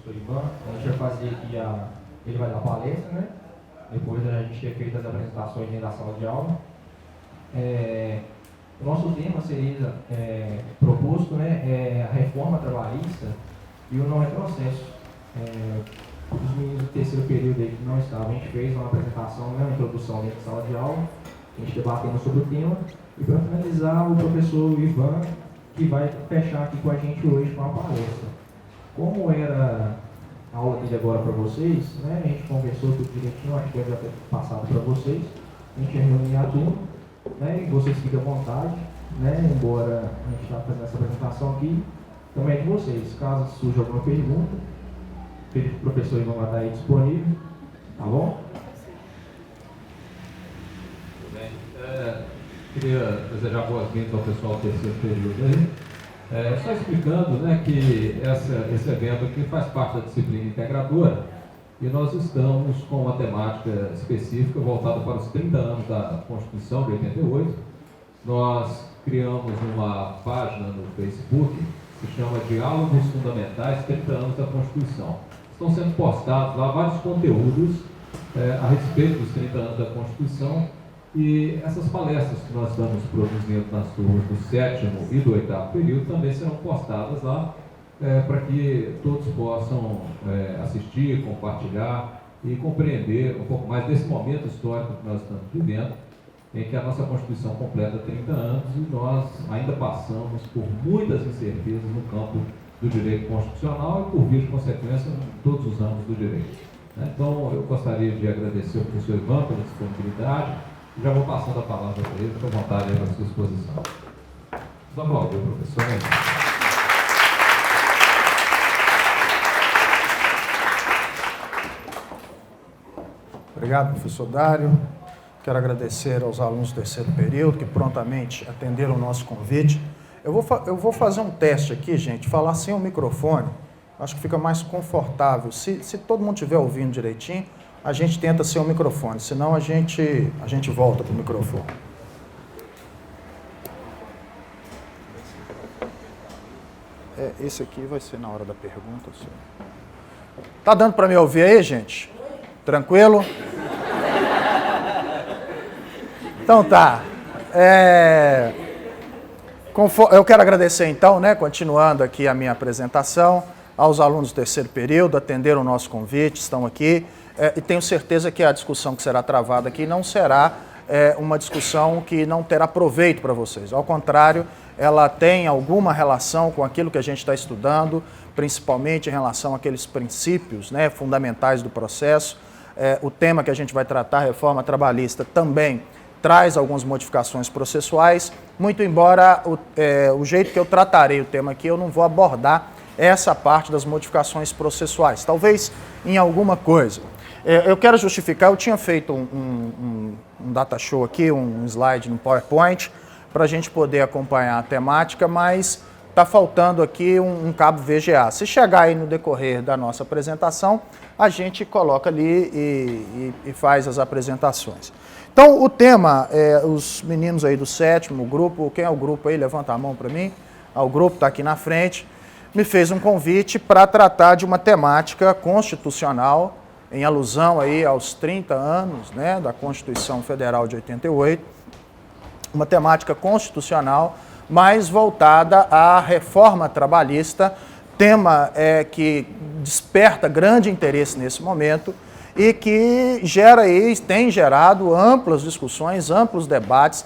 professor Ivan. A gente vai fazer aqui ele vai dar palestra, né? Depois a gente ter feito as apresentações dentro da sala de aula. O nosso tema seria proposto, né, a reforma trabalhista e o não retrocesso. Os meninos do terceiro período aí que não estavam, a gente fez uma apresentação, né, uma introdução dentro da sala de aula, a gente debatendo sobre o tema, e para finalizar, o professor Ivan, que vai fechar aqui com a gente hoje com a palestra. Como era a aula dele agora para vocês, né, a gente conversou tudo direitinho, acho que eu já ter passado para vocês, a gente reuniu a turma, né, e vocês fiquem à vontade, né, embora a gente está fazendo essa apresentação aqui, também é de vocês, caso surja alguma pergunta, o professor Ivan vai estar aí disponível, tá bom? Tudo bem. Queria desejar boas-vindas ao pessoal do terceiro período aí. Só explicando, né, que esse evento aqui faz parte da disciplina integradora e nós estamos com uma temática específica voltada para os 30 anos da Constituição de 88. Nós criamos uma página no Facebook que se chama Diálogos Fundamentais 30 anos da Constituição. Estão sendo postados lá vários conteúdos a respeito dos 30 anos da Constituição. E essas palestras que nós estamos produzindo nas turmas do 7º e do 8º período também serão postadas lá para que todos possam assistir, compartilhar e compreender um pouco mais desse momento histórico que nós estamos vivendo, em que a nossa Constituição completa 30 anos e nós ainda passamos por muitas incertezas no campo do direito constitucional e por via de consequência em todos os âmbitos do direito. Então eu gostaria de agradecer ao professor Ivan pela disponibilidade. Já vou passando a palavra para ele, fica à vontade aí para a sua exposição. Vamos aplaudir o professor. Obrigado, professor Dário. Quero agradecer aos alunos do terceiro período que prontamente atenderam o nosso convite. Eu vou fazer um teste aqui, gente, falar sem o microfone. Acho que fica mais confortável. Se todo mundo estiver ouvindo direitinho, a gente tenta sem o microfone, senão a gente volta para o microfone. Esse aqui vai ser na hora da pergunta. Tá dando para me ouvir aí, gente? Tranquilo? Então tá. Eu quero agradecer então, né, continuando aqui a minha apresentação, aos alunos do terceiro período, atenderam o nosso convite, estão aqui. E tenho certeza que a discussão que será travada aqui não será uma discussão que não terá proveito para vocês. Ao contrário, ela tem alguma relação com aquilo que a gente está estudando, principalmente em relação àqueles princípios, né, fundamentais do processo. O tema que a gente vai tratar, a reforma trabalhista, também traz algumas modificações processuais, muito embora o jeito que eu tratarei o tema aqui, eu não vou abordar essa parte das modificações processuais, talvez em alguma coisa. Eu quero justificar, eu tinha feito um data show aqui, um slide no PowerPoint, para a gente poder acompanhar a temática, mas está faltando aqui um cabo VGA. Se chegar aí no decorrer da nossa apresentação, a gente coloca ali e faz as apresentações. Então, o tema, os meninos aí do 7º, o grupo, quem é o grupo aí? Levanta a mão para mim. O grupo está aqui na frente, me fez um convite para tratar de uma temática constitucional, em alusão aí aos 30 anos, né, da Constituição Federal de 88, uma temática constitucional mais voltada à reforma trabalhista, tema que desperta grande interesse nesse momento e que tem gerado amplas discussões, amplos debates,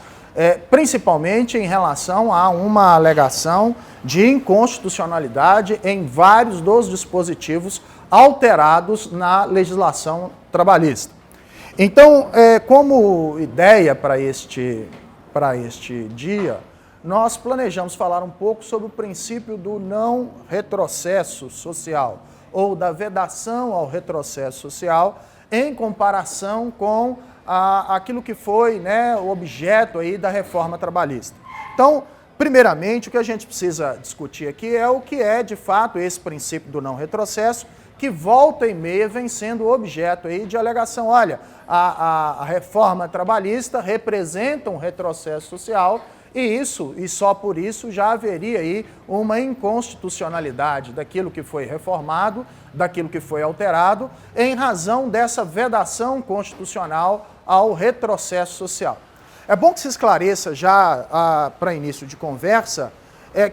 principalmente em relação a uma alegação de inconstitucionalidade em vários dos dispositivos alterados na legislação trabalhista. Então, como ideia para este dia, nós planejamos falar um pouco sobre o princípio do não retrocesso social, ou da vedação ao retrocesso social, em comparação com aquilo que foi, né, o objeto aí da reforma trabalhista. Então, primeiramente, o que a gente precisa discutir aqui é o que é, de fato, esse princípio do não retrocesso, que volta e meia vem sendo objeto aí de alegação. Olha, a reforma trabalhista representa um retrocesso social e só por isso já haveria aí uma inconstitucionalidade daquilo que foi reformado, daquilo que foi alterado, em razão dessa vedação constitucional ao retrocesso social. É bom que se esclareça já, para início de conversa,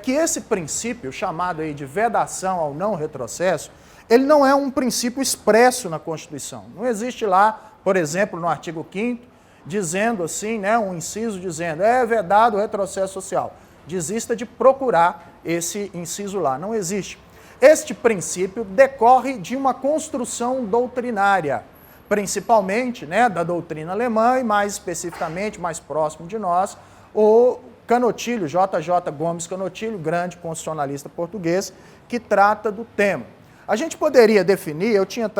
que esse princípio, chamado aí de vedação ao não retrocesso, ele não é um princípio expresso na Constituição. Não existe lá, por exemplo, no artigo 5º, dizendo assim, né, um inciso dizendo, é vedado o retrocesso social. Desista de procurar esse inciso lá. Não existe. Este princípio decorre de uma construção doutrinária, principalmente, né, da doutrina alemã e mais especificamente, mais próximo de nós, o Canotilho, J.J. Gomes Canotilho, grande constitucionalista português, que trata do tema. A gente poderia definir, eu tinha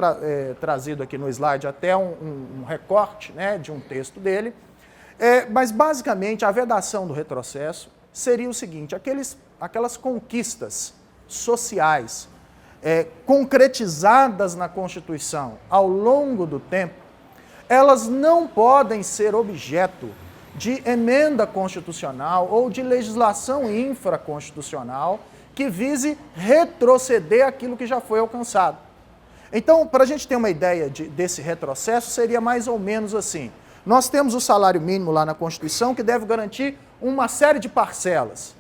trazido aqui no slide até um recorte, né, de um texto dele, mas basicamente a vedação do retrocesso seria o seguinte, aquelas conquistas sociais concretizadas na Constituição ao longo do tempo, elas não podem ser objeto de emenda constitucional ou de legislação infraconstitucional que vise retroceder aquilo que já foi alcançado. Então, para a gente ter uma ideia desse retrocesso, seria mais ou menos assim. Nós temos o salário mínimo lá na Constituição que deve garantir uma série de parcelas.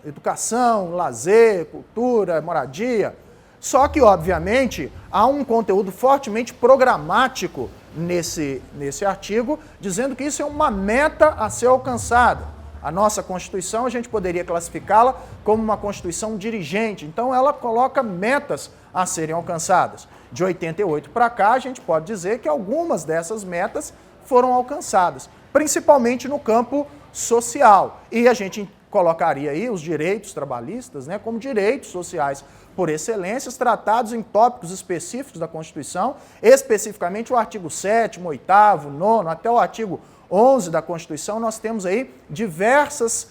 Educação, lazer, cultura, moradia. Só que, obviamente, há um conteúdo fortemente programático nesse artigo, dizendo que isso é uma meta a ser alcançada. A nossa Constituição, a gente poderia classificá-la como uma Constituição dirigente. Então, ela coloca metas a serem alcançadas. De 88 para cá, a gente pode dizer que algumas dessas metas foram alcançadas, principalmente no campo social. E a gente colocaria aí os direitos trabalhistas, né, como direitos sociais por excelência, tratados em tópicos específicos da Constituição, especificamente o artigo 7º, 8º, 9º, até o artigo 11 da Constituição, nós temos aí diversos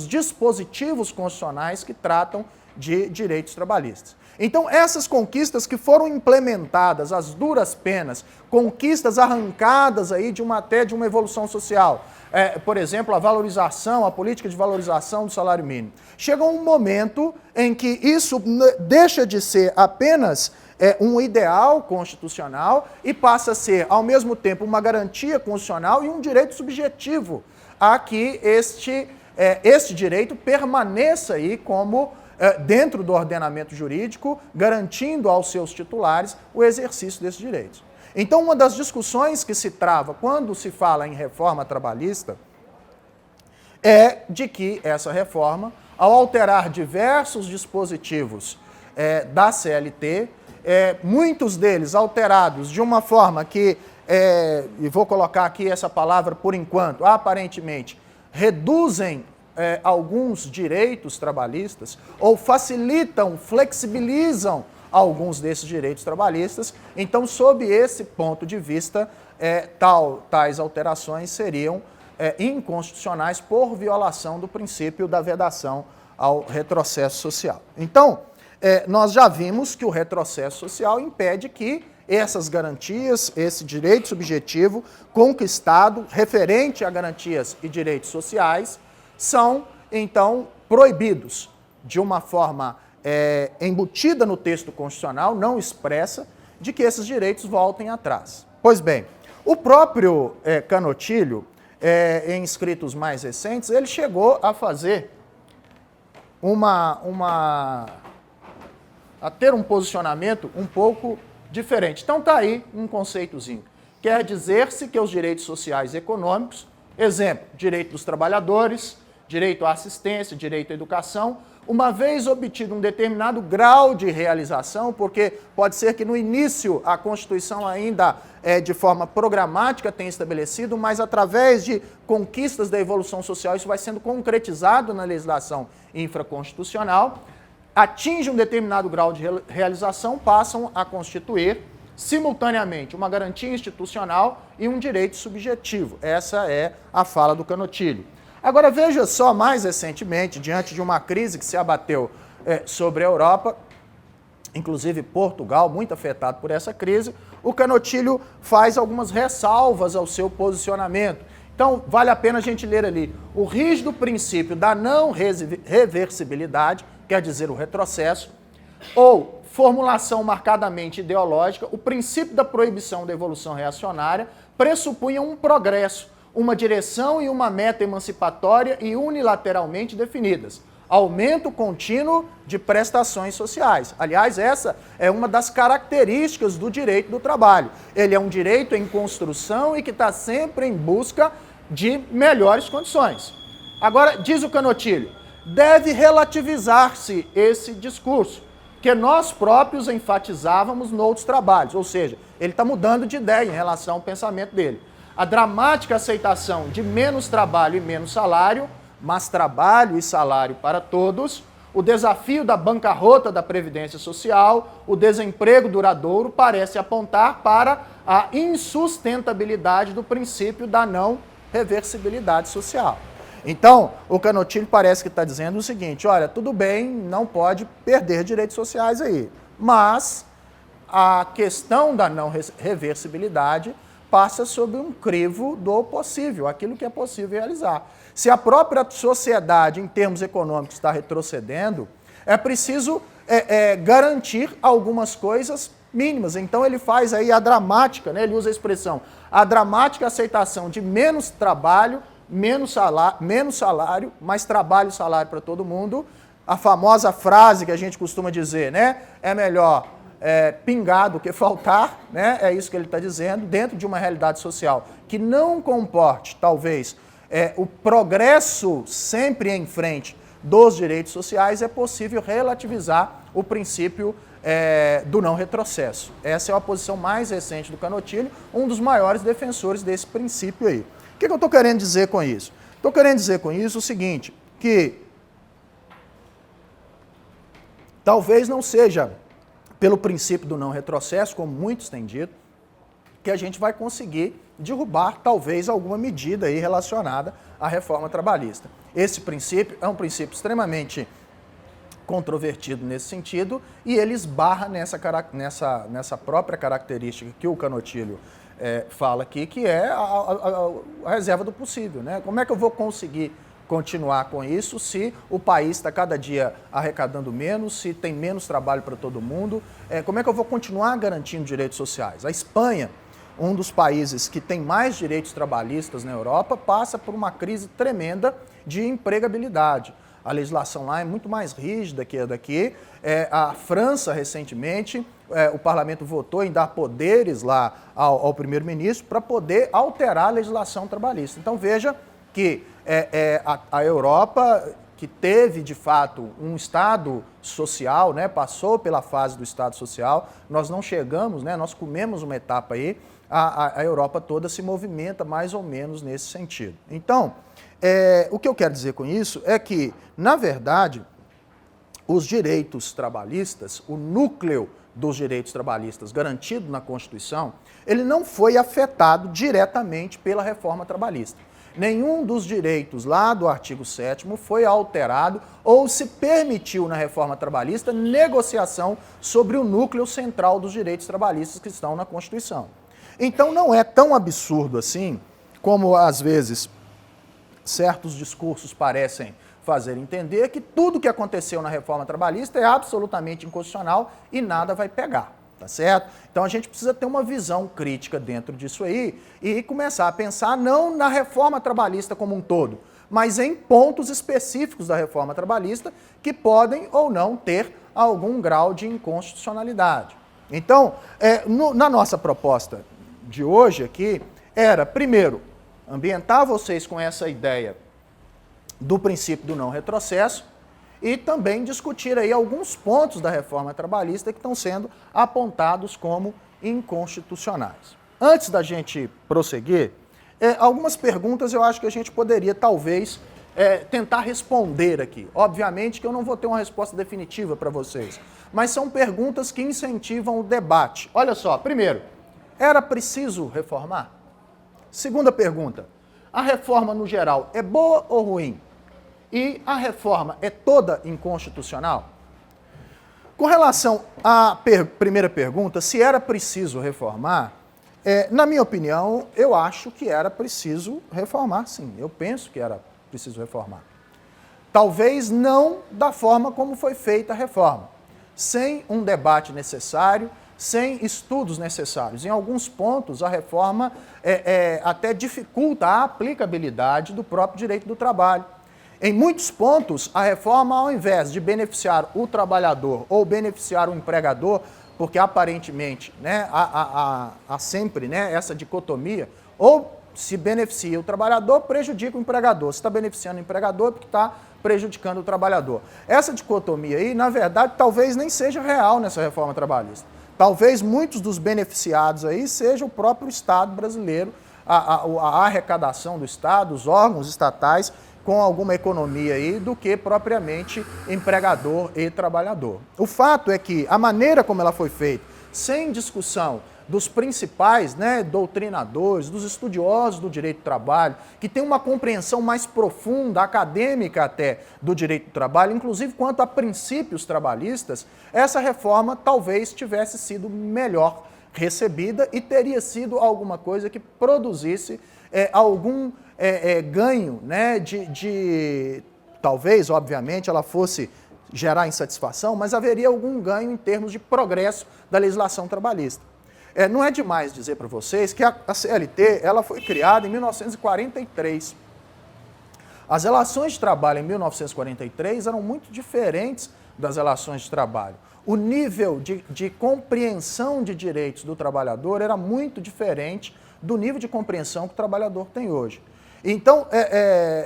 dispositivos constitucionais que tratam de direitos trabalhistas. Então, essas conquistas que foram implementadas às duras penas, conquistas arrancadas aí até de uma evolução social, por exemplo, a política de valorização do salário mínimo, chega um momento em que isso deixa de ser apenas um ideal constitucional e passa a ser, ao mesmo tempo, uma garantia constitucional e um direito subjetivo a que este direito permaneça aí como dentro do ordenamento jurídico, garantindo aos seus titulares o exercício desses direitos. Então, uma das discussões que se trava quando se fala em reforma trabalhista é de que essa reforma, ao alterar diversos dispositivos da CLT, muitos deles alterados de uma forma que, e vou colocar aqui essa palavra por enquanto, aparentemente, reduzem alguns direitos trabalhistas ou facilitam, flexibilizam alguns desses direitos trabalhistas. Então, sob esse ponto de vista, tais alterações seriam inconstitucionais por violação do princípio da vedação ao retrocesso social. Então, nós já vimos que o retrocesso social impede que essas garantias, esse direito subjetivo conquistado, referente a garantias e direitos sociais, são, então, proibidos de uma forma embutida no texto constitucional, não expressa, de que esses direitos voltem atrás. Pois bem, o próprio Canotilho, em escritos mais recentes, ele chegou a fazer a ter um posicionamento um pouco diferente. Então está aí um conceitozinho. Quer dizer-se que os direitos sociais e econômicos, exemplo, direito dos trabalhadores, direito à assistência, direito à educação, uma vez obtido um determinado grau de realização, porque pode ser que no início a Constituição ainda de forma programática tenha estabelecido, mas através de conquistas da evolução social isso vai sendo concretizado na legislação infraconstitucional, atinge um determinado grau de realização, passam a constituir simultaneamente uma garantia institucional e um direito subjetivo. Essa é a fala do Canotilho. Agora veja só, mais recentemente, diante de uma crise que se abateu sobre a Europa, inclusive Portugal, muito afetado por essa crise, o Canotilho faz algumas ressalvas ao seu posicionamento. Então, vale a pena a gente ler ali. O rígido princípio da não reversibilidade, quer dizer, o retrocesso, ou formulação marcadamente ideológica, o princípio da proibição da evolução reacionária pressupunha um progresso, uma direção e uma meta emancipatória e unilateralmente definidas. Aumento contínuo de prestações sociais. Aliás, essa é uma das características do direito do trabalho. Ele é um direito em construção e que está sempre em busca de melhores condições. Agora, diz o Canotilho, deve relativizar-se esse discurso, que nós próprios enfatizávamos noutros trabalhos, ou seja, ele está mudando de ideia em relação ao pensamento dele. A dramática aceitação de menos trabalho e menos salário, mas trabalho e salário para todos, o desafio da bancarrota da Previdência Social, o desemprego duradouro parece apontar para a insustentabilidade do princípio da não reversibilidade social. Então, o Canotilho parece que está dizendo o seguinte, olha, tudo bem, não pode perder direitos sociais aí, mas a questão da não reversibilidade passa sob um crivo do possível, aquilo que é possível realizar. Se a própria sociedade, em termos econômicos, está retrocedendo, é preciso garantir algumas coisas mínimas. Então ele faz aí a dramática, né? Ele usa a expressão, a dramática aceitação de menos trabalho, menos salário, mais trabalho e salário para todo mundo. A famosa frase que a gente costuma dizer, né? É melhor pingar do que faltar, né? É isso que ele está dizendo, dentro de uma realidade social que não comporte, talvez, o progresso sempre em frente dos direitos sociais, é possível relativizar o princípio do não retrocesso. Essa é a posição mais recente do Canotilho, um dos maiores defensores desse princípio aí. O que eu estou querendo dizer com isso? Estou querendo dizer com isso o seguinte, que talvez não seja pelo princípio do não retrocesso, como muitos têm dito, que a gente vai conseguir derrubar talvez alguma medida aí relacionada à reforma trabalhista. Esse princípio é um princípio extremamente controvertido nesse sentido e ele esbarra nessa própria característica que o Canotilho fala aqui, que é a reserva do possível, né? Como é que eu vou conseguir continuar com isso se o país está cada dia arrecadando menos, se tem menos trabalho para todo mundo? Como é que eu vou continuar garantindo direitos sociais? A Espanha, um dos países que tem mais direitos trabalhistas na Europa, passa por uma crise tremenda de empregabilidade. A legislação lá é muito mais rígida que a daqui. A França, recentemente, o parlamento votou em dar poderes lá ao primeiro-ministro para poder alterar a legislação trabalhista. Então veja que a Europa, que teve de fato um Estado social, né, passou pela fase do Estado social, nós não chegamos, né, nós comemos uma etapa aí, a Europa toda se movimenta mais ou menos nesse sentido. Então, o que eu quero dizer com isso é que, na verdade, os direitos trabalhistas, o núcleo dos direitos trabalhistas garantido na Constituição, ele não foi afetado diretamente pela reforma trabalhista. Nenhum dos direitos lá do artigo 7º foi alterado ou se permitiu na reforma trabalhista negociação sobre o núcleo central dos direitos trabalhistas que estão na Constituição. Então não é tão absurdo assim como às vezes certos discursos parecem fazer entender, que tudo que aconteceu na reforma trabalhista é absolutamente inconstitucional e nada vai pegar. Tá certo? Então a gente precisa ter uma visão crítica dentro disso aí e começar a pensar não na reforma trabalhista como um todo, mas em pontos específicos da reforma trabalhista que podem ou não ter algum grau de inconstitucionalidade. Então, na nossa proposta de hoje aqui, era, primeiro, ambientar vocês com essa ideia do princípio do não retrocesso, e também discutir aí alguns pontos da reforma trabalhista que estão sendo apontados como inconstitucionais. Antes da gente prosseguir, algumas perguntas eu acho que a gente poderia talvez tentar responder aqui. Obviamente que eu não vou ter uma resposta definitiva para vocês, mas são perguntas que incentivam o debate. Olha só, primeiro, era preciso reformar? Segunda pergunta, a reforma no geral é boa ou ruim? E a reforma é toda inconstitucional? Com relação à primeira pergunta, se era preciso reformar, na minha opinião, eu acho que era preciso reformar, sim. Eu penso que era preciso reformar. Talvez não da forma como foi feita a reforma, sem um debate necessário, sem estudos necessários. Em alguns pontos, a reforma até dificulta a aplicabilidade do próprio direito do trabalho. Em muitos pontos, a reforma, ao invés de beneficiar o trabalhador ou beneficiar o empregador, porque aparentemente, né, há sempre, né, essa dicotomia, ou se beneficia o trabalhador, prejudica o empregador. Se está beneficiando o empregador, é porque está prejudicando o trabalhador. Essa dicotomia aí, na verdade, talvez nem seja real nessa reforma trabalhista. Talvez muitos dos beneficiados aí seja o próprio Estado brasileiro, a arrecadação do Estado, os órgãos estatais, com alguma economia aí, do que propriamente empregador e trabalhador. O fato é que a maneira como ela foi feita, sem discussão dos principais, né, doutrinadores, dos estudiosos do direito do trabalho, que tem uma compreensão mais profunda, acadêmica até, do direito do trabalho, inclusive quanto a princípios trabalhistas, essa reforma talvez tivesse sido melhor recebida e teria sido alguma coisa que produzisse algum ganho, né, talvez, obviamente, ela fosse gerar insatisfação, mas haveria algum ganho em termos de progresso da legislação trabalhista. Não é demais dizer para vocês que a CLT ela foi criada em 1943. As relações de trabalho em 1943 eram muito diferentes das relações de trabalho. O nível de compreensão de direitos do trabalhador era muito diferente do nível de compreensão que o trabalhador tem hoje. Então,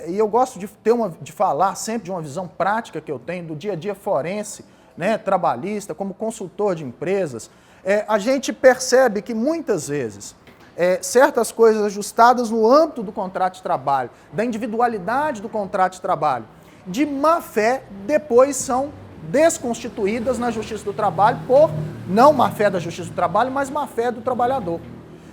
e eu gosto de falar sempre de uma visão prática que eu tenho do dia a dia forense, né, trabalhista, como consultor de empresas. A gente percebe que muitas vezes certas coisas ajustadas no âmbito do contrato de trabalho, da individualidade do contrato de trabalho, de má fé, depois são desconstituídas na Justiça do Trabalho por, não má fé da Justiça do Trabalho, mas má fé do trabalhador.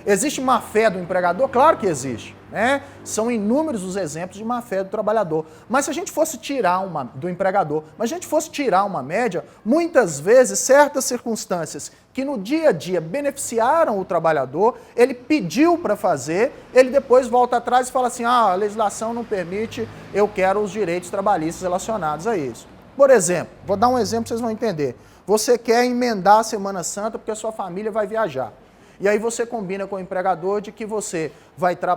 Existe má fé do empregador? Claro que existe, né? São inúmeros os exemplos de má fé do trabalhador. Mas se a gente fosse tirar do empregador, mas se a gente fosse tirar uma média, muitas vezes certas circunstâncias que no dia a dia beneficiaram o trabalhador, ele pediu para fazer, ele depois volta atrás e fala assim, a legislação não permite, eu quero os direitos trabalhistas relacionados a isso. Por exemplo, vou dar um exemplo, vocês vão entender. Você quer emendar a Semana Santa porque a sua família vai viajar. E aí você combina com o empregador de que você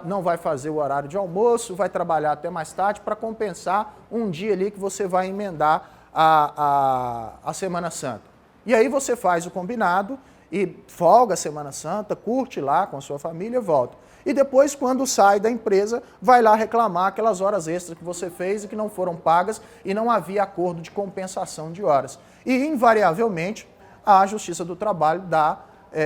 não vai fazer o horário de almoço, vai trabalhar até mais tarde para compensar um dia ali que você vai emendar a Semana Santa. E aí você faz o combinado e folga a Semana Santa, curte lá com a sua família e volta. E depois, quando sai da empresa, vai lá reclamar aquelas horas extras que você fez e que não foram pagas e não havia acordo de compensação de horas. E, invariavelmente, a Justiça do Trabalho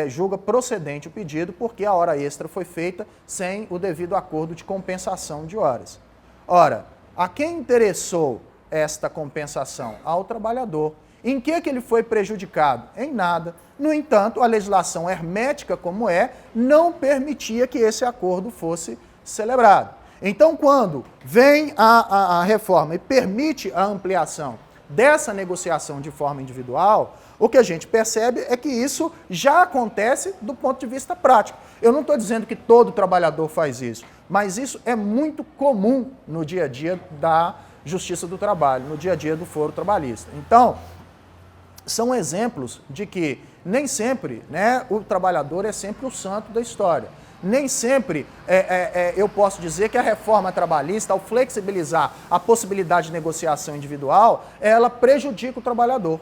julga procedente o pedido porque a hora extra foi feita sem o devido acordo de compensação de horas. Ora, a quem interessou esta compensação? Ao trabalhador. Em que ele foi prejudicado? Em nada. No entanto, a legislação hermética como não permitia que esse acordo fosse celebrado. Então, quando vem a reforma e permite a ampliação dessa negociação de forma individual, o que a gente percebe é que isso já acontece do ponto de vista prático. Eu não estou dizendo que todo trabalhador faz isso, mas isso é muito comum no dia a dia da Justiça do Trabalho, no dia a dia do foro trabalhista. Então, são exemplos de que nem sempre, né, o trabalhador é sempre o santo da história. Nem sempre eu posso dizer que a reforma trabalhista, ao flexibilizar a possibilidade de negociação individual, ela prejudica o trabalhador.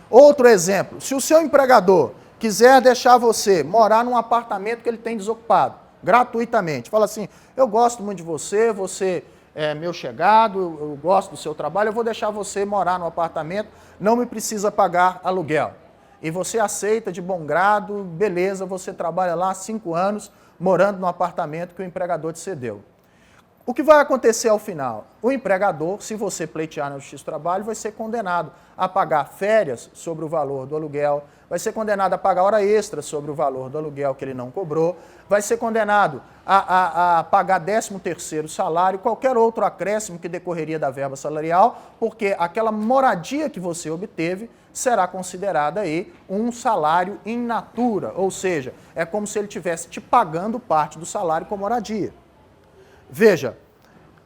Outro exemplo, se o seu empregador quiser deixar você morar num apartamento que ele tem desocupado, gratuitamente, fala assim, eu gosto muito de você, você é meu chegado, eu gosto do seu trabalho, eu vou deixar você morar no apartamento, não me precisa pagar aluguel. E você aceita de bom grado, beleza, você trabalha lá há 5 anos, morando no apartamento que o empregador te cedeu. O que vai acontecer ao final? O empregador, se você pleitear na Justiça do Trabalho, vai ser condenado a pagar férias sobre o valor do aluguel, vai ser condenado a pagar hora extra sobre o valor do aluguel que ele não cobrou, vai ser condenado a pagar 13º salário, qualquer outro acréscimo que decorreria da verba salarial, porque aquela moradia que você obteve será considerada aí um salário in natura, ou seja, é como se ele estivesse te pagando parte do salário com moradia. Veja,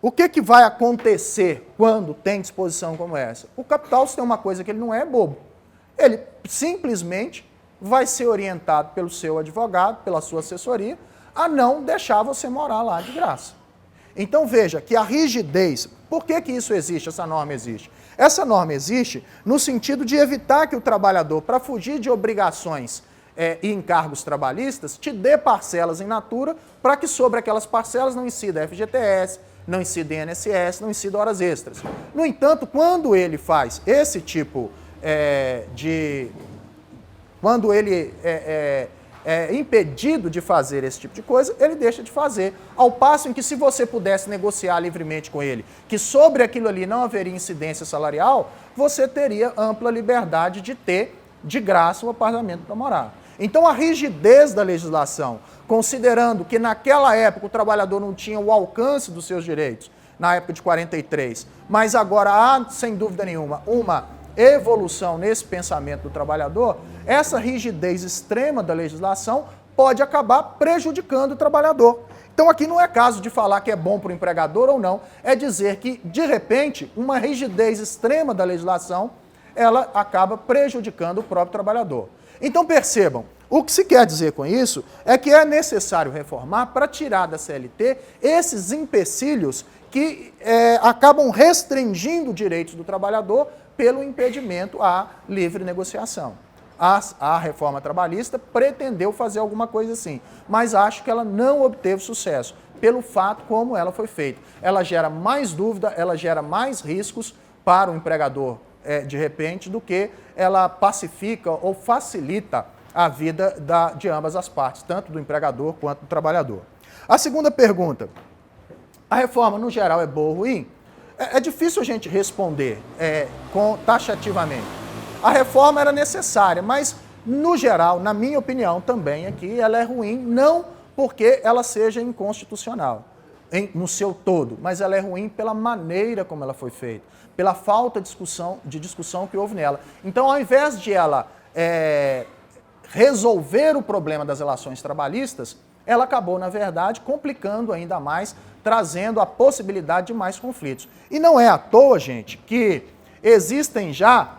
o que vai acontecer quando tem disposição como essa? O capital tem uma coisa que ele não é bobo. Ele simplesmente vai ser orientado pelo seu advogado, pela sua assessoria, a não deixar você morar lá de graça. Então veja que a rigidez, por que isso existe, essa norma existe? Essa norma existe no sentido de evitar que o trabalhador, para fugir de obrigações e encargos trabalhistas, te dê parcelas in natura para que sobre aquelas parcelas não incida FGTS, não incida INSS, não incida horas extras. No entanto, quando ele faz esse tipo quando ele é impedido de fazer esse tipo de coisa, ele deixa de fazer. Ao passo em que se você pudesse negociar livremente com ele, que sobre aquilo ali não haveria incidência salarial, você teria ampla liberdade de ter de graça um apartamento para morar. Então a rigidez da legislação, considerando que naquela época o trabalhador não tinha o alcance dos seus direitos, na época de 43, mas agora há, sem dúvida nenhuma, uma evolução nesse pensamento do trabalhador, essa rigidez extrema da legislação pode acabar prejudicando o trabalhador. Então aqui não é caso de falar que é bom para o empregador ou não, é dizer que, de repente, uma rigidez extrema da legislação, ela acaba prejudicando o próprio trabalhador. Então percebam, o que se quer dizer com isso é que é necessário reformar para tirar da CLT esses empecilhos que acabam restringindo direitos do trabalhador pelo impedimento à livre negociação. A reforma trabalhista pretendeu fazer alguma coisa assim, mas acho que ela não obteve sucesso, pelo fato como ela foi feita. Ela gera mais dúvida, ela gera mais riscos para o empregador, de repente, do que ela pacifica ou facilita a vida de ambas as partes, tanto do empregador quanto do trabalhador. A segunda pergunta, a reforma no geral é boa ou ruim? É difícil a gente responder taxativamente. A reforma era necessária, mas, no geral, na minha opinião também aqui, ela é ruim, não porque ela seja inconstitucional, no seu todo, mas ela é ruim pela maneira como ela foi feita, pela falta de discussão que houve nela. Então, ao invés de ela resolver o problema das relações trabalhistas, ela acabou, na verdade, complicando ainda mais, trazendo a possibilidade de mais conflitos. E não é à toa, gente, que existem já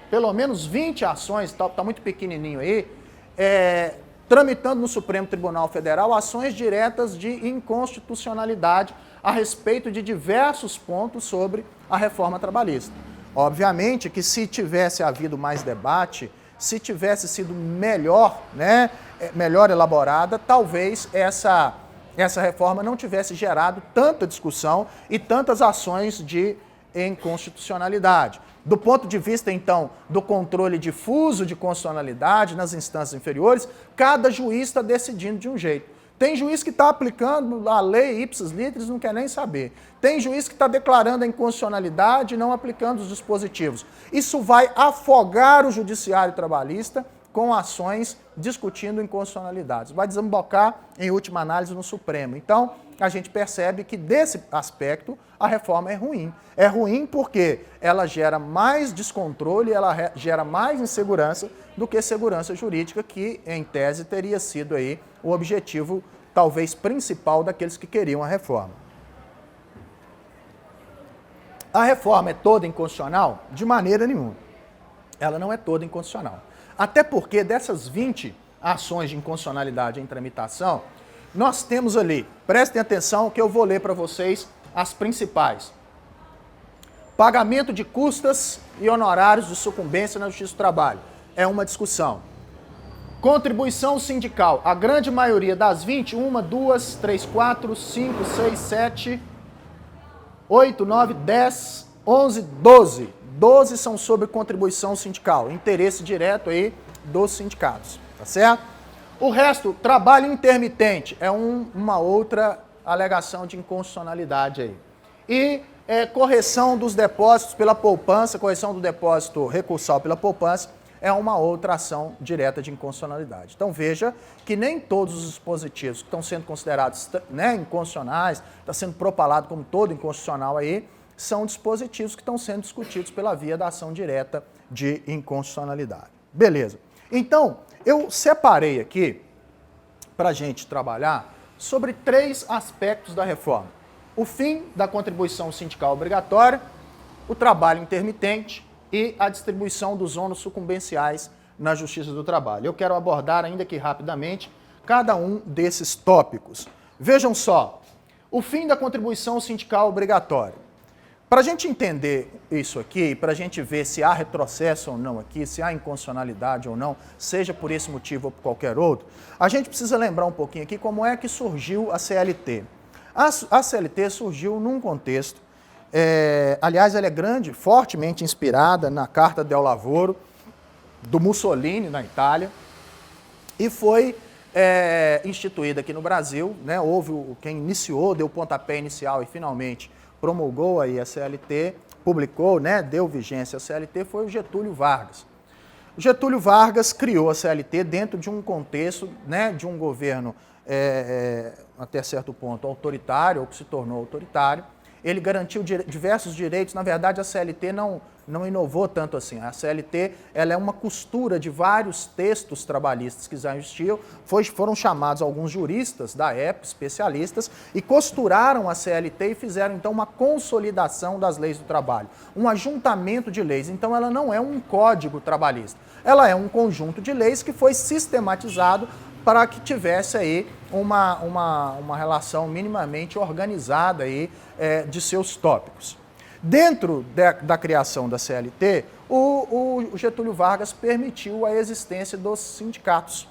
pelo menos 20 ações, está muito pequenininho aí, tramitando no Supremo Tribunal Federal ações diretas de inconstitucionalidade a respeito de diversos pontos sobre a reforma trabalhista. Obviamente que se tivesse havido mais debate, se tivesse sido melhor elaborada, talvez essa reforma não tivesse gerado tanta discussão e tantas ações de inconstitucionalidade. Do ponto de vista, então, do controle difuso de constitucionalidade nas instâncias inferiores, cada juiz está decidindo de um jeito. Tem juiz que está aplicando a lei ipsis literis, não quer nem saber. Tem juiz que está declarando a inconstitucionalidade e não aplicando os dispositivos. Isso vai afogar o judiciário trabalhista com ações discutindo inconstitucionalidades. Vai desembocar, em última análise, no Supremo. Então, a gente percebe que, desse aspecto, a reforma é ruim. É ruim porque ela gera mais descontrole, ela gera mais insegurança do que segurança jurídica, que, em tese, teria sido aí o objetivo, talvez, principal daqueles que queriam a reforma. A reforma é toda inconstitucional? De maneira nenhuma. Ela não é toda inconstitucional. Até porque dessas 20 ações de inconstitucionalidade em tramitação, nós temos ali, prestem atenção que eu vou ler para vocês as principais. Pagamento de custas e honorários de sucumbência na Justiça do Trabalho. É uma discussão. Contribuição sindical. A grande maioria das 20, 1, 2, 3, 4, 5, 6, 7, 8, 9, 10, 11, 12. 12 são sobre contribuição sindical, interesse direto aí dos sindicatos, tá certo? O resto, trabalho intermitente, é uma outra alegação de inconstitucionalidade aí. E correção dos depósitos pela poupança, correção do depósito recursal pela poupança, é uma outra ação direta de inconstitucionalidade. Então veja que nem todos os dispositivos que estão sendo considerados, né, inconstitucionais, está sendo propalado como todo inconstitucional aí, são dispositivos que estão sendo discutidos pela via da ação direta de inconstitucionalidade. Beleza. Então, eu separei aqui, para a gente trabalhar, sobre 3 aspectos da reforma. O fim da contribuição sindical obrigatória, o trabalho intermitente e a distribuição dos ônus sucumbenciais na Justiça do Trabalho. Eu quero abordar ainda aqui rapidamente cada um desses tópicos. Vejam só, o fim da contribuição sindical obrigatória. Para a gente entender isso aqui, para a gente ver se há retrocesso ou não aqui, se há inconstitucionalidade ou não, seja por esse motivo ou por qualquer outro, a gente precisa lembrar um pouquinho aqui como é que surgiu a CLT. A CLT surgiu num contexto, aliás, ela é fortemente inspirada na Carta del Lavoro, do Mussolini, na Itália, e foi instituída aqui no Brasil, né? Houve quem iniciou, deu o pontapé inicial e finalmente promulgou aí a CLT, publicou, né, deu vigência à CLT, foi o Getúlio Vargas. O Getúlio Vargas criou a CLT dentro de um contexto, né, de um governo até certo ponto autoritário, ou que se tornou autoritário. Ele garantiu diversos direitos. Na verdade, a CLT não inovou tanto assim. A CLT ela é uma costura de vários textos trabalhistas que já existiam. Foram chamados alguns juristas da época, especialistas, e costuraram a CLT e fizeram, então, uma consolidação das leis do trabalho. Um ajuntamento de leis. Então, ela não é um código trabalhista. Ela é um conjunto de leis que foi sistematizado para que tivesse aí uma relação minimamente organizada aí, de seus tópicos. Dentro da criação da CLT, o Getúlio Vargas permitiu a existência dos sindicatos.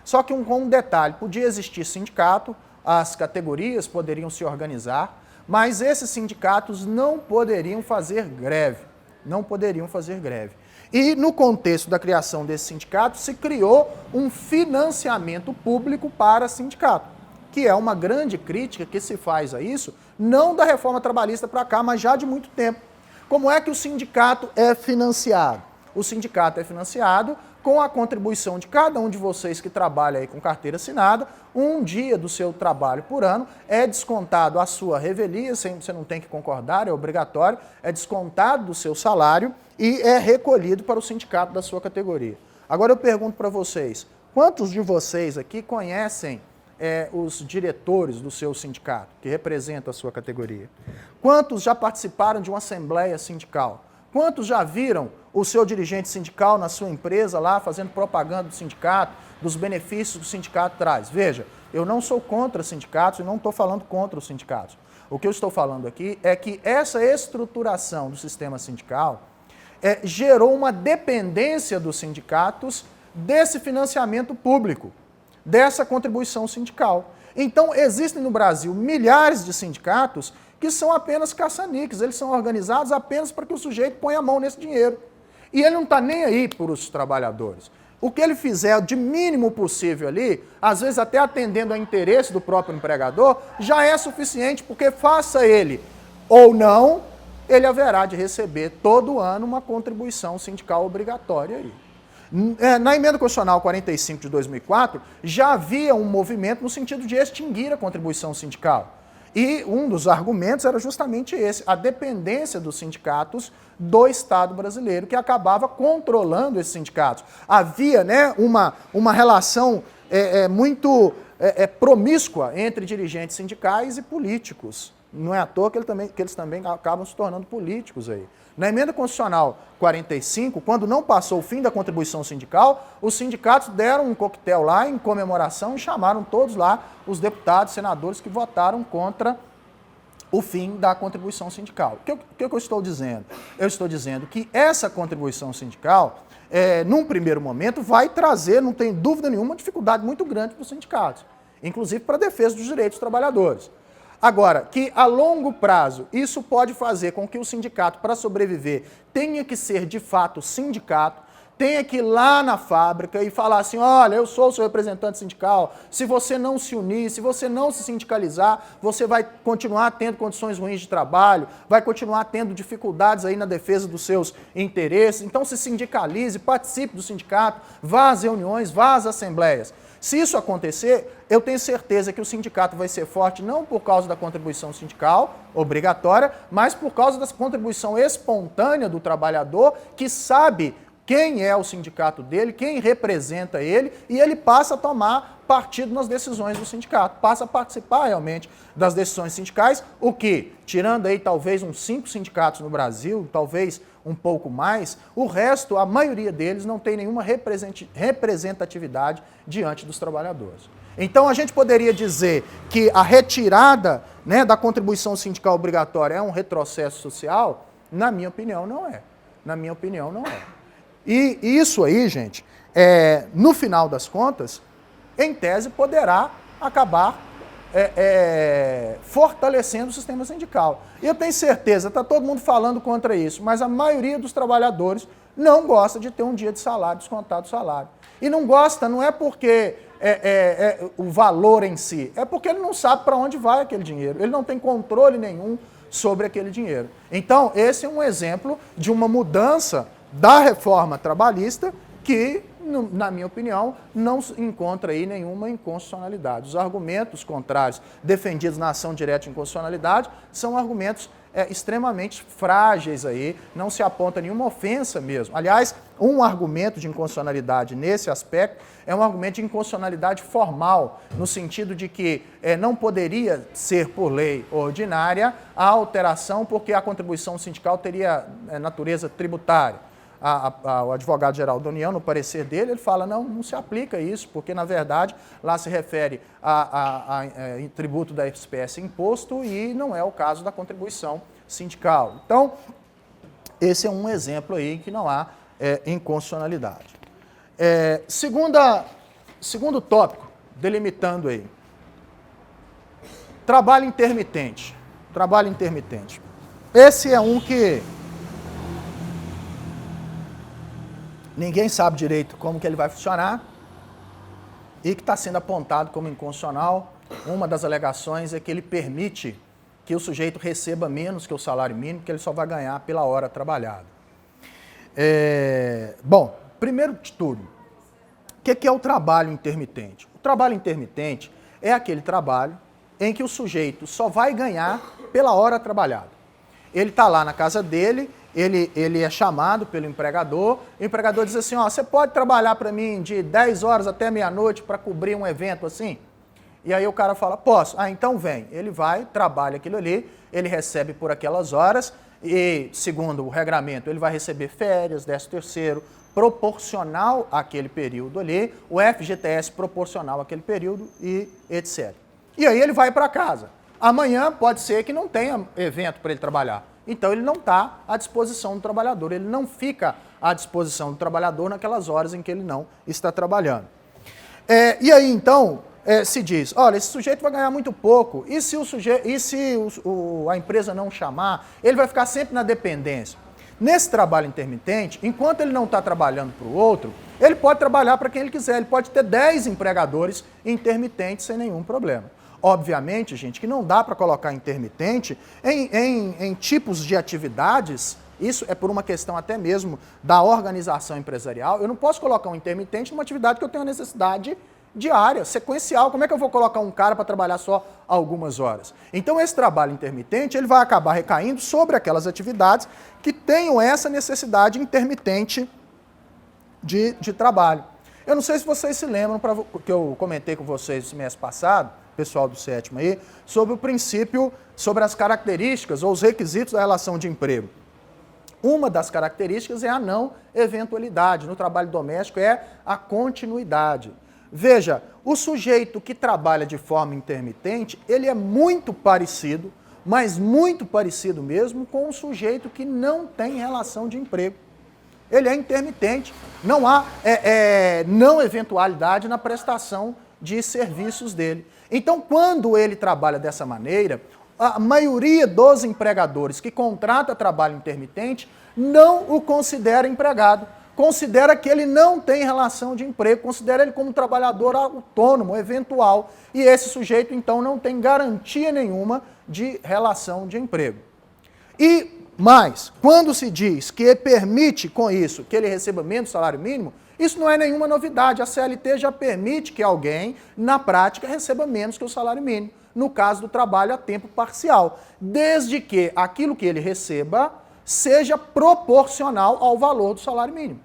Só que com um detalhe, podia existir sindicato, as categorias poderiam se organizar, mas esses sindicatos não poderiam fazer greve. Não poderiam fazer greve. E no contexto da criação desse sindicato, se criou um financiamento público para sindicato, que é uma grande crítica que se faz a isso, não da reforma trabalhista para cá, mas já de muito tempo. Como é que o sindicato é financiado? O sindicato é financiado com a contribuição de cada um de vocês que trabalha aí com carteira assinada. Um dia do seu trabalho por ano é descontado a sua revelia, você não tem que concordar, é obrigatório, é descontado do seu salário e é recolhido para o sindicato da sua categoria. Agora eu pergunto para vocês, quantos de vocês aqui conhecem os diretores do seu sindicato, que representa a sua categoria? Quantos já participaram de uma assembleia sindical? Quantos já viram o seu dirigente sindical na sua empresa lá fazendo propaganda do sindicato, dos benefícios que o sindicato traz? Veja, eu não sou contra sindicatos e não estou falando contra os sindicatos. O que eu estou falando aqui é que essa estruturação do sistema sindical gerou uma dependência dos sindicatos desse financiamento público, dessa contribuição sindical. Então, existem no Brasil milhares de sindicatos que são apenas caça-níqueis, eles são organizados apenas para que o sujeito ponha a mão nesse dinheiro. E ele não está nem aí para os trabalhadores. O que ele fizer de mínimo possível ali, às vezes até atendendo ao interesse do próprio empregador, já é suficiente, porque faça ele ou não, ele haverá de receber todo ano uma contribuição sindical obrigatória aí. Na Emenda Constitucional 45 de 2004, já havia um movimento no sentido de extinguir a contribuição sindical. E um dos argumentos era justamente esse, a dependência dos sindicatos do Estado brasileiro, que acabava controlando esses sindicatos. Havia, né, uma relação muito promíscua entre dirigentes sindicais e políticos. Não é à toa que eles também acabam se tornando políticos aí. Na Emenda Constitucional 45, quando não passou o fim da contribuição sindical, os sindicatos deram um coquetel lá em comemoração e chamaram todos lá os deputados, senadores que votaram contra o fim da contribuição sindical. O que eu estou dizendo? Eu estou dizendo que essa contribuição sindical, num primeiro momento, vai trazer, não tem dúvida nenhuma, uma dificuldade muito grande para os sindicatos, inclusive para a defesa dos direitos dos trabalhadores. Agora, que a longo prazo isso pode fazer com que o sindicato, para sobreviver, tenha que ser de fato sindicato, tenha que ir lá na fábrica e falar assim, olha, eu sou o seu representante sindical, se você não se unir, se você não se sindicalizar, você vai continuar tendo condições ruins de trabalho, vai continuar tendo dificuldades aí na defesa dos seus interesses, então se sindicalize, participe do sindicato, vá às reuniões, vá às assembleias. Se isso acontecer, eu tenho certeza que o sindicato vai ser forte não por causa da contribuição sindical obrigatória, mas por causa da contribuição espontânea do trabalhador que sabe quem é o sindicato dele, quem representa ele, e ele passa a tomar partido nas decisões do sindicato, passa a participar realmente das decisões sindicais, o que, tirando aí talvez uns 5 sindicatos no Brasil, talvez um pouco mais, o resto, a maioria deles não tem nenhuma representatividade diante dos trabalhadores. Então a gente poderia dizer que a retirada, né, da contribuição sindical obrigatória é um retrocesso social? Na minha opinião, não é. Na minha opinião, não é. E isso aí, gente, no final das contas, em tese, poderá acabar fortalecendo o sistema sindical. E eu tenho certeza, está todo mundo falando contra isso, mas a maioria dos trabalhadores não gosta de ter um dia de salário, descontado do salário. E não gosta, não é porque o valor em si, é porque ele não sabe para onde vai aquele dinheiro, ele não tem controle nenhum sobre aquele dinheiro. Então, esse é um exemplo de uma mudança da reforma trabalhista que, na minha opinião, não encontra aí nenhuma inconstitucionalidade. Os argumentos contrários defendidos na ação direta de inconstitucionalidade são argumentos extremamente frágeis aí, não se aponta nenhuma ofensa mesmo. Aliás, um argumento de inconstitucionalidade nesse aspecto é um argumento de inconstitucionalidade formal, no sentido de que não poderia ser por lei ordinária a alteração porque a contribuição sindical teria natureza tributária. O advogado-geral da União, no parecer dele, ele fala, não se aplica isso, porque, na verdade, lá se refere a tributo da espécie imposto e não é o caso da contribuição sindical. Então, esse é um exemplo aí que não há inconstitucionalidade. Segundo tópico, delimitando aí. Trabalho intermitente. Trabalho intermitente. Esse é um que ninguém sabe direito como que ele vai funcionar e que está sendo apontado como inconstitucional. Uma das alegações é que ele permite que o sujeito receba menos que o salário mínimo, que ele só vai ganhar pela hora trabalhada. Bom, primeiro de tudo, o que é o trabalho intermitente? O trabalho intermitente é aquele trabalho em que o sujeito só vai ganhar pela hora trabalhada. Ele está lá na casa dele, ele é chamado pelo empregador, o empregador diz assim, você pode trabalhar para mim de 10 horas até meia-noite para cobrir um evento assim? E aí o cara fala, posso. Então vem. Ele vai, trabalha aquilo ali, ele recebe por aquelas horas e, segundo o regramento, ele vai receber férias, 13º, proporcional àquele período ali, o FGTS proporcional àquele período e etc. E aí ele vai para casa. Amanhã pode ser que não tenha evento para ele trabalhar. Então ele não está à disposição do trabalhador, ele não fica à disposição do trabalhador naquelas horas em que ele não está trabalhando. E aí então se diz, olha, esse sujeito vai ganhar muito pouco, e se a empresa não chamar, ele vai ficar sempre na dependência. Nesse trabalho intermitente, enquanto ele não está trabalhando para o outro, ele pode trabalhar para quem ele quiser, ele pode ter 10 empregadores intermitentes sem nenhum problema. Obviamente, gente, que não dá para colocar intermitente em tipos de atividades, isso é por uma questão até mesmo da organização empresarial. Eu não posso colocar um intermitente numa atividade que eu tenho necessidade diária, sequencial. Como é que eu vou colocar um cara para trabalhar só algumas horas? Então, esse trabalho intermitente ele vai acabar recaindo sobre aquelas atividades que tenham essa necessidade intermitente de trabalho. Eu não sei se vocês se lembram, que eu comentei com vocês no mês passado, pessoal do 7º aí, sobre o princípio, sobre as características ou os requisitos da relação de emprego. Uma das características é a não eventualidade. No trabalho doméstico é a continuidade. Veja, o sujeito que trabalha de forma intermitente, ele é muito parecido, mas muito parecido mesmo, com o sujeito que não tem relação de emprego. Ele é intermitente, não há não eventualidade na prestação de serviços dele. Então, quando ele trabalha dessa maneira, a maioria dos empregadores que contrata trabalho intermitente não o considera empregado, considera que ele não tem relação de emprego, considera ele como um trabalhador autônomo, eventual, e esse sujeito, então, não tem garantia nenhuma de relação de emprego. E mais, quando se diz que permite com isso que ele receba menos salário mínimo, isso não é nenhuma novidade. A CLT já permite que alguém, na prática, receba menos que o salário mínimo, no caso do trabalho a tempo parcial, desde que aquilo que ele receba seja proporcional ao valor do salário mínimo.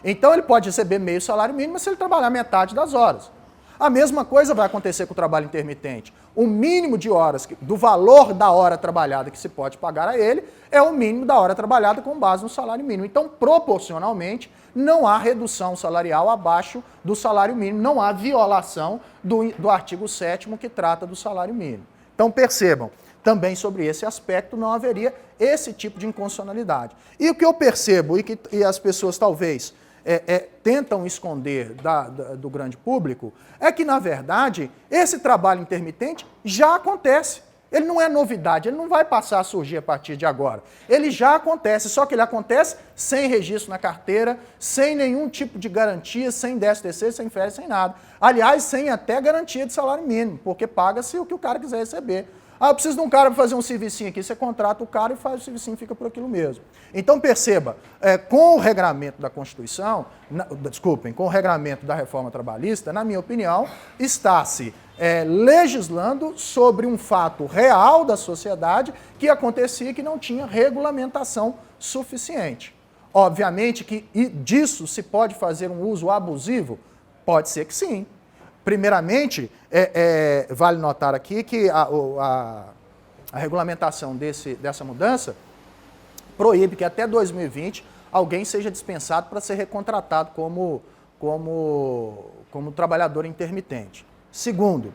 Então ele pode receber meio salário mínimo se ele trabalhar metade das horas. A mesma coisa vai acontecer com o trabalho intermitente. O mínimo de horas, do valor da hora trabalhada que se pode pagar a ele, é o mínimo da hora trabalhada com base no salário mínimo. Então, proporcionalmente, não há redução salarial abaixo do salário mínimo, não há violação do artigo 7º que trata do salário mínimo. Então, percebam, também sobre esse aspecto não haveria esse tipo de inconstitucionalidade. E o que eu percebo, e as pessoas talvez tentam esconder do grande público, é que, na verdade, esse trabalho intermitente já acontece. Ele não é novidade, ele não vai passar a surgir a partir de agora. Ele já acontece, só que ele acontece sem registro na carteira, sem nenhum tipo de garantia, sem 13º, sem férias, sem nada. Aliás, sem até garantia de salário mínimo, porque paga-se o que o cara quiser receber. Ah, eu preciso de um cara para fazer um servicinho aqui. Você contrata o cara e faz o servicinho, fica por aquilo mesmo. Então, perceba, com o regramento da Constituição, com o regramento da reforma trabalhista, na minha opinião, está-se legislando sobre um fato real da sociedade que acontecia e que não tinha regulamentação suficiente. Obviamente que disso se pode fazer um uso abusivo? Pode ser que sim. Primeiramente, vale notar aqui que a regulamentação dessa mudança proíbe que até 2020 alguém seja dispensado para ser recontratado como trabalhador intermitente. Segundo,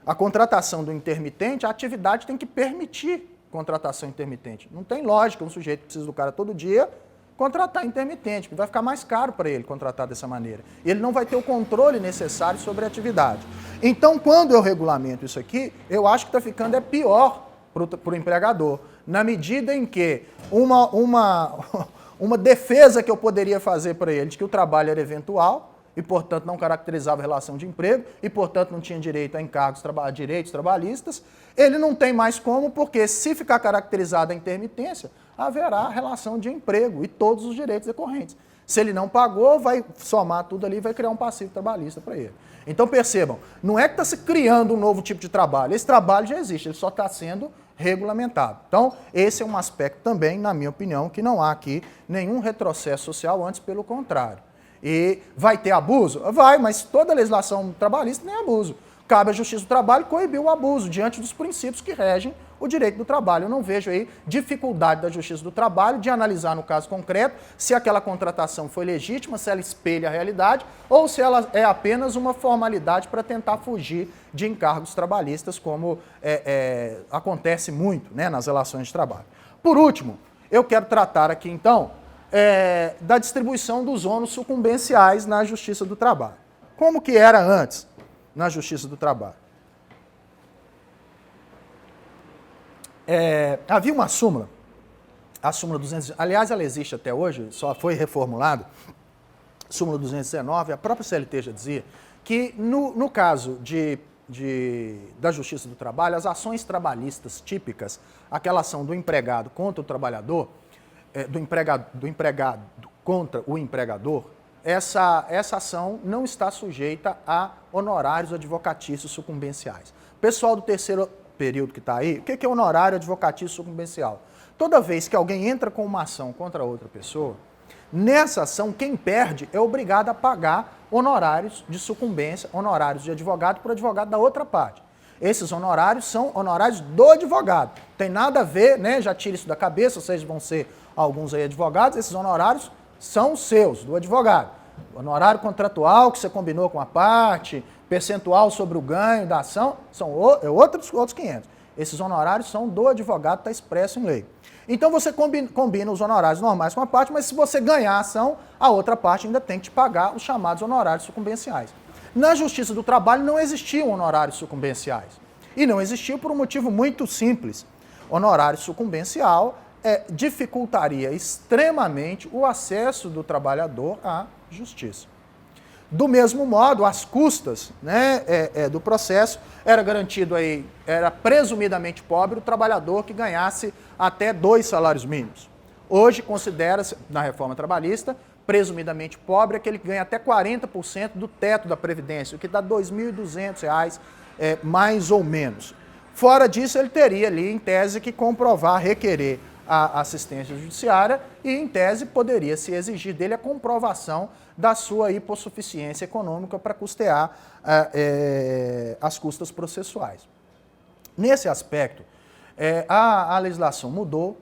a contratação do intermitente, a atividade tem que permitir contratação intermitente. Não tem lógica um sujeito que precisa do cara todo dia contratar intermitente, porque vai ficar mais caro para ele contratar dessa maneira. E ele não vai ter o controle necessário sobre a atividade. Então, quando eu regulamento isso aqui, eu acho que está ficando pior para o empregador, na medida em que uma defesa que eu poderia fazer para ele de que o trabalho era eventual e, portanto, não caracterizava relação de emprego e, portanto, não tinha direito a encargos, direitos trabalhistas, ele não tem mais como, porque se ficar caracterizada a intermitência, haverá relação de emprego e todos os direitos decorrentes. Se ele não pagou, vai somar tudo ali e vai criar um passivo trabalhista para ele. Então, percebam, não é que está se criando um novo tipo de trabalho, esse trabalho já existe, ele só está sendo regulamentado. Então, esse é um aspecto também, na minha opinião, que não há aqui nenhum retrocesso social, antes pelo contrário. E vai ter abuso? Vai, mas toda legislação trabalhista nem é abuso. Cabe à Justiça do Trabalho coibir o abuso diante dos princípios que regem o direito do trabalho. Eu não vejo aí dificuldade da Justiça do Trabalho de analisar no caso concreto se aquela contratação foi legítima, se ela espelha a realidade ou se ela é apenas uma formalidade para tentar fugir de encargos trabalhistas, como acontece muito, né, nas relações de trabalho. Por último, eu quero tratar aqui então da distribuição dos ônus sucumbenciais na Justiça do Trabalho. Como que era antes na Justiça do Trabalho? Havia uma súmula, a súmula 200, aliás, ela existe até hoje, só foi reformulada, súmula 219, a própria CLT já dizia que no caso da Justiça do Trabalho, as ações trabalhistas típicas, aquela ação do empregado contra o trabalhador, do empregado contra o empregador, essa ação não está sujeita a honorários advocatícios sucumbenciais. Pessoal do terceiro período que está aí, o que é honorário advocatício sucumbencial? Toda vez que alguém entra com uma ação contra outra pessoa, nessa ação, quem perde é obrigado a pagar honorários de sucumbência, honorários de advogado por advogado da outra parte. Esses honorários são honorários do advogado. Tem nada a ver, né? Já tira isso da cabeça, vocês vão ser alguns aí advogados, esses honorários são seus, do advogado. Honorário contratual que você combinou com a parte, percentual sobre o ganho da ação, são outros 500. Esses honorários são do advogado, está expresso em lei. Então você combina os honorários normais com a parte, mas se você ganhar a ação, a outra parte ainda tem que te pagar os chamados honorários sucumbenciais. Na Justiça do Trabalho não existiam honorários sucumbenciais. E não existiu por um motivo muito simples. Honorário sucumbencial dificultaria extremamente o acesso do trabalhador à justiça. Do mesmo modo, as custas, né, do processo era garantido aí, era presumidamente pobre o trabalhador que ganhasse até 2 salários mínimos. Hoje considera-se, na reforma trabalhista, presumidamente pobre aquele que ganha até 40% do teto da Previdência, o que dá R$ 2.200, mais ou menos. Fora disso, ele teria ali, em tese, que comprovar, requerer a assistência judiciária e, em tese, poderia se exigir dele a comprovação da sua hipossuficiência econômica para custear as custas processuais. Nesse aspecto, a legislação mudou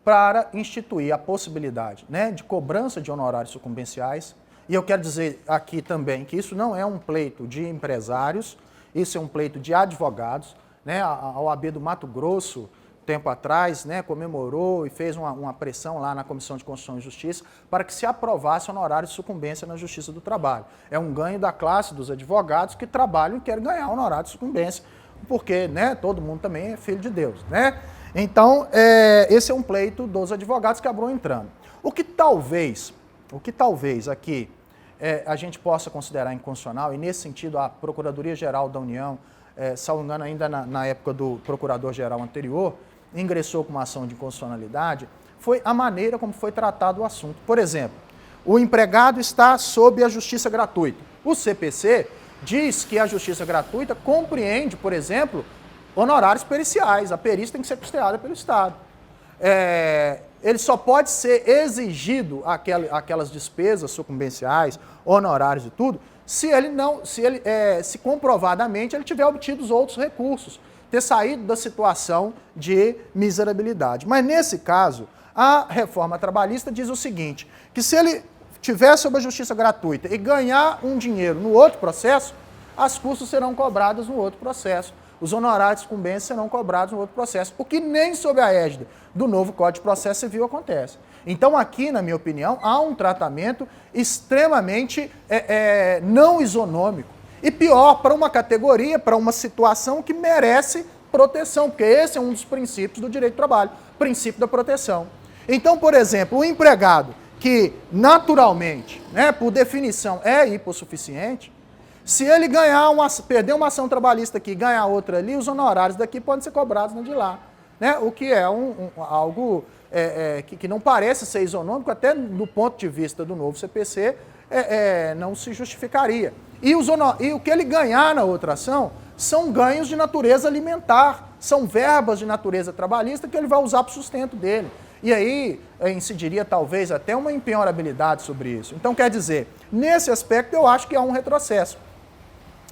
para instituir a possibilidade, né, de cobrança de honorários sucumbenciais, e eu quero dizer aqui também que isso não é um pleito de empresários, isso é um pleito de advogados, né, a OAB do Mato Grosso, tempo atrás, né, comemorou e fez uma pressão lá na Comissão de Constituição e Justiça para que se aprovasse honorário de sucumbência na Justiça do Trabalho. É um ganho da classe dos advogados que trabalham e querem ganhar honorário de sucumbência, porque, né, todo mundo também é filho de Deus, né? Então, esse é um pleito dos advogados que acabou entrando. O que talvez aqui a gente possa considerar inconstitucional, e nesse sentido a Procuradoria-Geral da União, salvo engano ainda na época do Procurador-Geral anterior, ingressou com uma ação de inconstitucionalidade, foi a maneira como foi tratado o assunto. Por exemplo, o empregado está sob a justiça gratuita. O CPC diz que a justiça gratuita compreende, por exemplo, honorários periciais. A perícia tem que ser custeada pelo Estado. Ele só pode ser exigido aquelas despesas sucumbenciais, honorários e tudo, se comprovadamente ele tiver obtido os outros recursos, ter saído da situação de miserabilidade. Mas nesse caso, a reforma trabalhista diz o seguinte, que se ele tiver sob a justiça gratuita e ganhar um dinheiro no outro processo, as custas serão cobradas no outro processo. Os honorários de sucumbência serão cobrados no outro processo, o que nem sob a égide do novo Código de Processo Civil acontece. Então aqui, na minha opinião, há um tratamento extremamente não isonômico. E pior, para uma categoria, para uma situação que merece proteção, porque esse é um dos princípios do direito do trabalho, princípio da proteção. Então, por exemplo, o empregado que naturalmente, né, por definição, é hipossuficiente, se ele perder uma ação trabalhista aqui e ganhar outra ali, os honorários daqui podem ser cobrados no de lá. Né? O que é algo que não parece ser isonômico, até do ponto de vista do novo CPC, não se justificaria. E o que ele ganhar na outra ação são ganhos de natureza alimentar, são verbas de natureza trabalhista que ele vai usar para o sustento dele. E aí incidiria talvez até uma impenhorabilidade sobre isso. Então, quer dizer, nesse aspecto eu acho que há um retrocesso.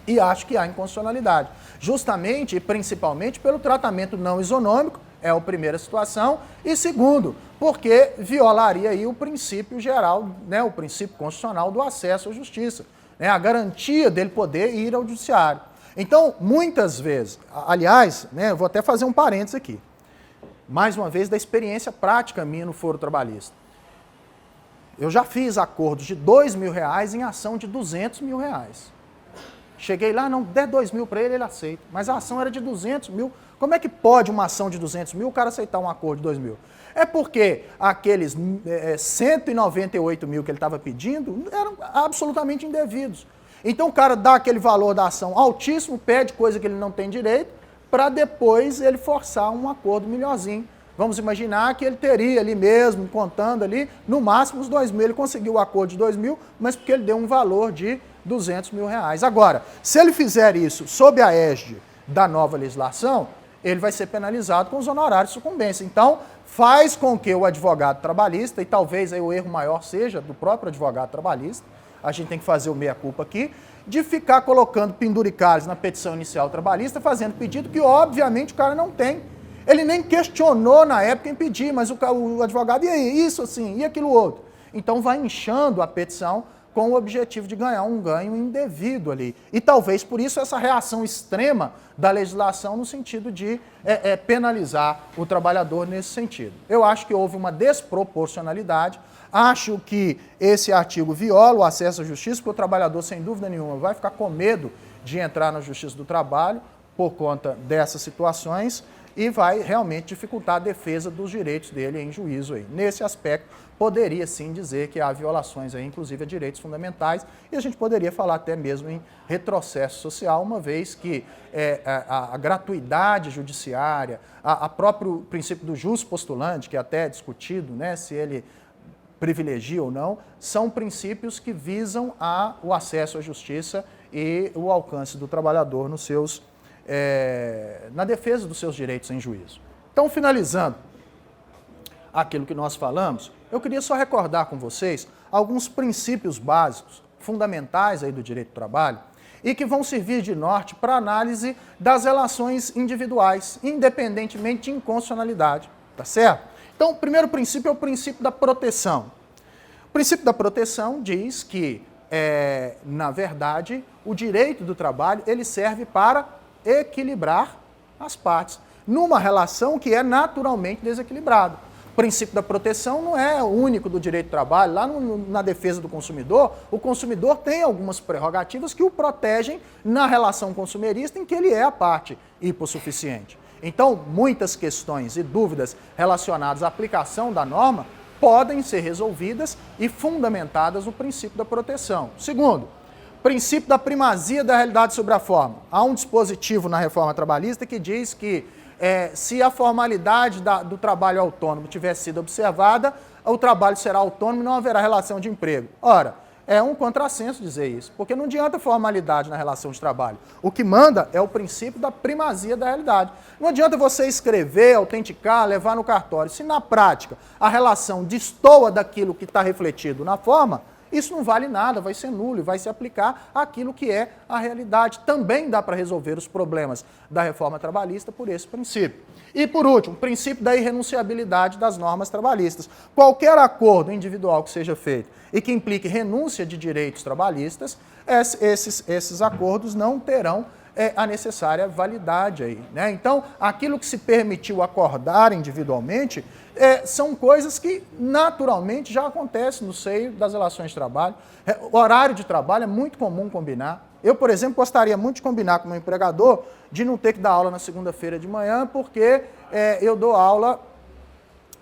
E acho que há inconstitucionalidade. Justamente e principalmente pelo tratamento não isonômico, é a primeira situação, e segundo, porque violaria aí o princípio geral, né, o princípio constitucional do acesso à justiça, né, a garantia dele poder ir ao judiciário. Então, muitas vezes, aliás, né, eu vou até fazer um parênteses aqui, mais uma vez da experiência prática minha no foro trabalhista. Eu já fiz acordos de R$2.000 em ação de R$200.000. Cheguei lá, não, der 2 mil para ele, ele aceita. Mas a ação era de 200 mil. Como é que pode uma ação de 200 mil o cara aceitar um acordo de 2 mil? É porque aqueles 198 mil que ele estava pedindo eram absolutamente indevidos. Então o cara dá aquele valor da ação altíssimo, pede coisa que ele não tem direito, para depois ele forçar um acordo melhorzinho. Vamos imaginar que ele teria ali mesmo, contando ali, no máximo os 2 mil. Ele conseguiu o acordo de 2 mil, mas porque ele deu um valor de R$200.000. Agora, se ele fizer isso sob a égide da nova legislação, ele vai ser penalizado com os honorários de sucumbência. Então, faz com que o advogado trabalhista, e talvez aí o erro maior seja do próprio advogado trabalhista, a gente tem que fazer o meia-culpa aqui, de ficar colocando penduricalhos na petição inicial trabalhista, fazendo pedido que, obviamente, o cara não tem. Ele nem questionou na época em pedir, mas o advogado, e aí, isso assim, e aquilo outro. Então, vai inchando a petição com o objetivo de ganhar um ganho indevido ali. E talvez por isso essa reação extrema da legislação no sentido de penalizar o trabalhador nesse sentido. Eu acho que houve uma desproporcionalidade, acho que esse artigo viola o acesso à justiça, porque o trabalhador, sem dúvida nenhuma, vai ficar com medo de entrar na justiça do trabalho por conta dessas situações, e vai realmente dificultar a defesa dos direitos dele em juízo aí. Nesse aspecto, poderia sim dizer que há violações aí, inclusive a direitos fundamentais, e a gente poderia falar até mesmo em retrocesso social, uma vez que a gratuidade judiciária, a próprio princípio do jus postulante, que é até discutido, né, se ele privilegia ou não, são princípios que visam o acesso à justiça e o alcance do trabalhador nos seus, na defesa dos seus direitos em juízo. Então, finalizando aquilo que nós falamos, eu queria só recordar com vocês alguns princípios básicos, fundamentais aí do direito do trabalho, e que vão servir de norte para análise das relações individuais, independentemente de inconstitucionalidade, tá certo? Então, o primeiro princípio é o princípio da proteção. O princípio da proteção diz que, na verdade, o direito do trabalho ele serve para equilibrar as partes, numa relação que é naturalmente desequilibrada. O princípio da proteção não é o único do direito do trabalho. Lá na defesa do consumidor, o consumidor tem algumas prerrogativas que o protegem na relação consumerista em que ele é a parte hipossuficiente. Então, muitas questões e dúvidas relacionadas à aplicação da norma podem ser resolvidas e fundamentadas no princípio da proteção. Segundo, princípio da primazia da realidade sobre a forma. Há um dispositivo na reforma trabalhista que diz que se a formalidade do trabalho autônomo tiver sido observada, o trabalho será autônomo e não haverá relação de emprego. Ora, é um contrassenso dizer isso, porque não adianta formalidade na relação de trabalho. O que manda é o princípio da primazia da realidade. Não adianta você escrever, autenticar, levar no cartório. Se na prática a relação destoa daquilo que está refletido na forma, isso não vale nada, vai ser nulo e vai se aplicar àquilo que é a realidade. Também dá para resolver os problemas da reforma trabalhista por esse princípio. E por último, o princípio da irrenunciabilidade das normas trabalhistas. Qualquer acordo individual que seja feito e que implique renúncia de direitos trabalhistas, esses acordos não terão a necessária validade aí, né? Então, aquilo que se permitiu acordar individualmente são coisas que naturalmente já acontecem no seio das relações de trabalho. O horário de trabalho é muito comum combinar. Eu, por exemplo, gostaria muito de combinar com o meu empregador de não ter que dar aula na segunda-feira de manhã, porque eu dou aula,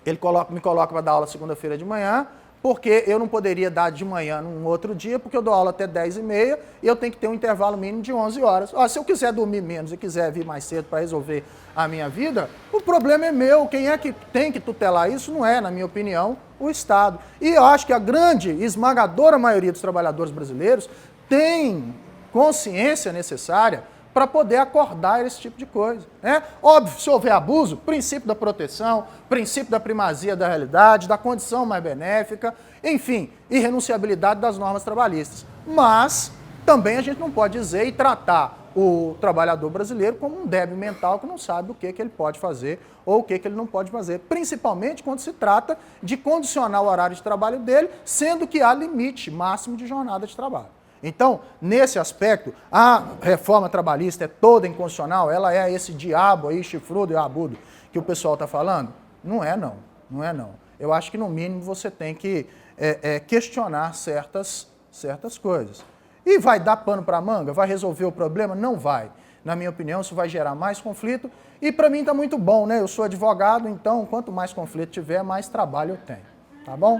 ele me coloca para dar aula segunda-feira de manhã, porque eu não poderia dar de manhã num outro dia, porque eu dou aula até 10h30 e eu tenho que ter um intervalo mínimo de 11 horas. Se eu quiser dormir menos e quiser vir mais cedo para resolver a minha vida, o problema é meu. Quem é que tem que tutelar isso não é, na minha opinião, o Estado. E eu acho que a grande, esmagadora maioria dos trabalhadores brasileiros tem consciência necessária para poder acordar esse tipo de coisa, né? Óbvio, se houver abuso, princípio da proteção, princípio da primazia da realidade, da condição mais benéfica, enfim, irrenunciabilidade das normas trabalhistas. Mas também a gente não pode dizer e tratar o trabalhador brasileiro como um débil mental que não sabe o que ele pode fazer ou o que ele não pode fazer, principalmente quando se trata de condicionar o horário de trabalho dele, sendo que há limite máximo de jornada de trabalho. Então, nesse aspecto, a reforma trabalhista é toda inconstitucional? Ela é esse diabo aí, chifrudo e abudo, que o pessoal está falando? Não é não, não é não. Eu acho que, no mínimo, você tem que questionar certas coisas. E vai dar pano para a manga? Vai resolver o problema? Não vai. Na minha opinião, isso vai gerar mais conflito. E, para mim, está muito bom, né? Eu sou advogado, então, quanto mais conflito tiver, mais trabalho eu tenho. Tá bom?